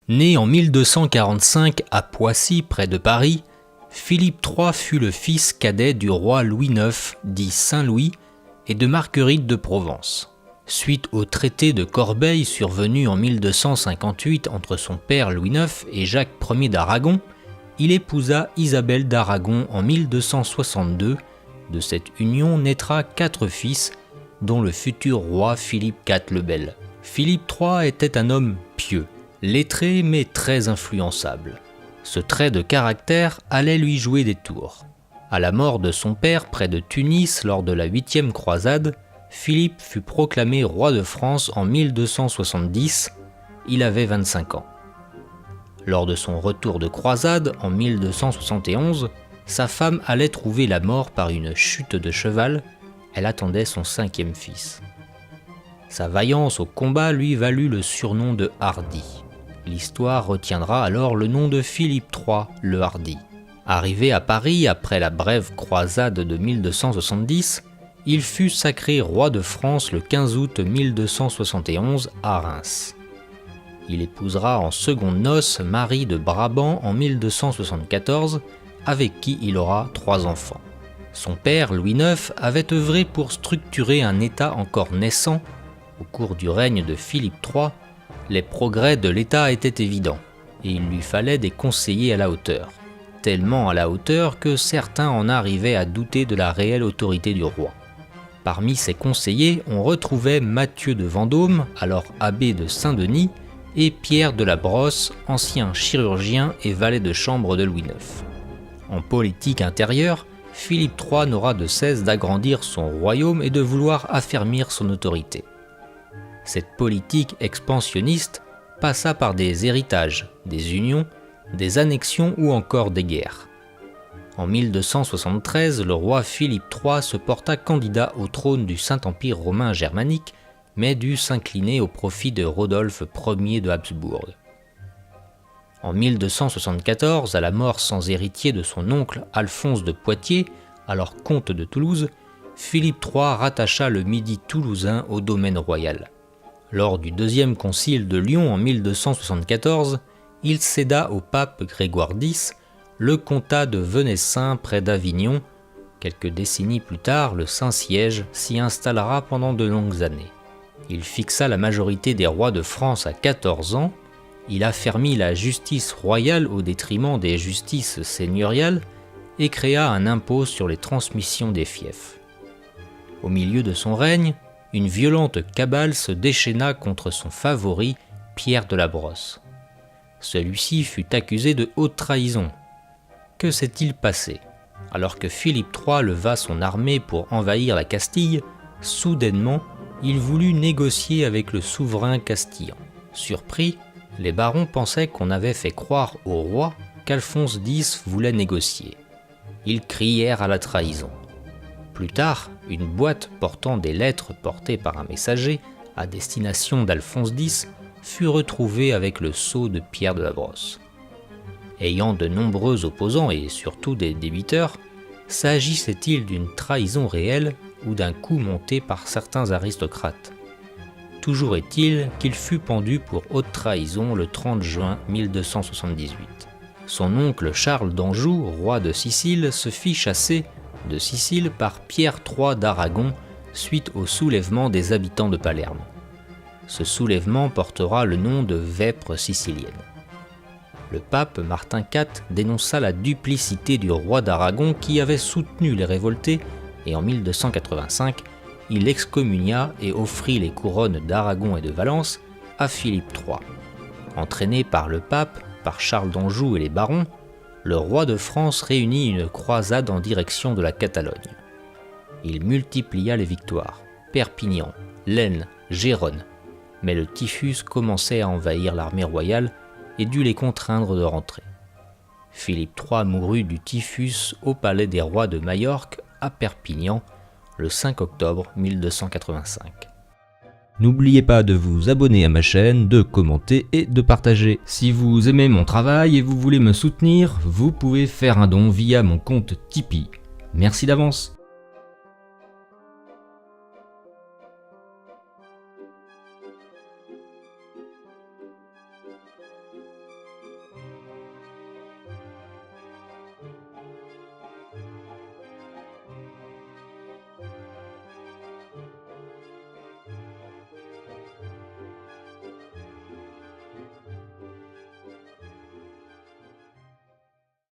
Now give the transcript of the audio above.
Né en 1245 à Poissy, près de Paris, Philippe III fut le fils cadet du roi Louis IX, dit Saint-Louis, et de Marguerite de Provence. Suite au traité de Corbeil survenu en 1258 entre son père Louis IX et Jacques Ier d'Aragon, il épousa Isabelle d'Aragon en 1262. De cette union naîtra 4 fils, dont le futur roi Philippe IV le Bel. Philippe III était un homme pieux, lettré mais très influençable. Ce trait de caractère allait lui jouer des tours. À la mort de son père près de Tunis lors de la 8e croisade, Philippe fut proclamé roi de France en 1270, il avait 25 ans. Lors de son retour de croisade en 1271, sa femme allait trouver la mort par une chute de cheval, elle attendait son 5e fils. Sa vaillance au combat lui valut le surnom de Hardi. L'histoire retiendra alors le nom de Philippe III le Hardi. Arrivé à Paris après la brève croisade de 1270, il fut sacré roi de France le 15 août 1271 à Reims. Il épousera en secondes noces Marie de Brabant en 1274, avec qui il aura 3 enfants. Son père, Louis IX, avait œuvré pour structurer un État encore naissant. Au cours du règne de Philippe III, les progrès de l'État étaient évidents, et il lui fallait des conseillers à la hauteur. Tellement à la hauteur que certains en arrivaient à douter de la réelle autorité du roi. Parmi ses conseillers, on retrouvait Mathieu de Vendôme, alors abbé de Saint-Denis, et Pierre de la Brosse, ancien chirurgien et valet de chambre de Louis IX. En politique intérieure, Philippe III n'aura de cesse d'agrandir son royaume et de vouloir affermir son autorité. Cette politique expansionniste passa par des héritages, des unions, des annexions ou encore des guerres. En 1273, le roi Philippe III se porta candidat au trône du Saint-Empire romain germanique, mais dut s'incliner au profit de Rodolphe Ier de Habsbourg. En 1274, à la mort sans héritier de son oncle Alphonse de Poitiers, alors comte de Toulouse, Philippe III rattacha le Midi toulousain au domaine royal. Lors du deuxième concile de Lyon en 1274, il céda au pape Grégoire X le comtat de Venessin près d'Avignon. Quelques décennies plus tard, le Saint-Siège s'y installera pendant de longues années. Il fixa la majorité des rois de France à 14 ans, il affermit la justice royale au détriment des justices seigneuriales et créa un impôt sur les transmissions des fiefs. Au milieu de son règne, une violente cabale se déchaîna contre son favori, Pierre de la Brosse. Celui-ci fut accusé de haute trahison. Que s'est-il passé? Alors que Philippe III leva son armée pour envahir la Castille, soudainement, il voulut négocier avec le souverain castillan. Surpris, les barons pensaient qu'on avait fait croire au roi qu'Alphonse X voulait négocier. Ils crièrent à la trahison. Plus tard, une boîte portant des lettres portées par un messager à destination d'Alphonse X fut retrouvée avec le sceau de Pierre de la Brosse. Ayant de nombreux opposants et surtout des débiteurs, s'agissait-il d'une trahison réelle ou d'un coup monté par certains aristocrates? Toujours est-il qu'il fut pendu pour haute trahison le 30 juin 1278. Son oncle Charles d'Anjou, roi de Sicile, se fit chasser de Sicile par Pierre III d'Aragon suite au soulèvement des habitants de Palerme. Ce soulèvement portera le nom de Vêpres sicilienne. Le pape Martin IV dénonça la duplicité du roi d'Aragon qui avait soutenu les révoltés et en 1285, il excommunia et offrit les couronnes d'Aragon et de Valence à Philippe III. Entraîné par le pape, par Charles d'Anjou et les barons, le roi de France réunit une croisade en direction de la Catalogne. Il multiplia les victoires, Perpignan, l'Aisne, Gérone, mais le typhus commençait à envahir l'armée royale et dut les contraindre de rentrer. Philippe III mourut du typhus au palais des rois de Majorque à Perpignan le 5 octobre 1285. N'oubliez pas de vous abonner à ma chaîne, de commenter et de partager. Si vous aimez mon travail et vous voulez me soutenir, vous pouvez faire un don via mon compte Tipeee. Merci d'avance.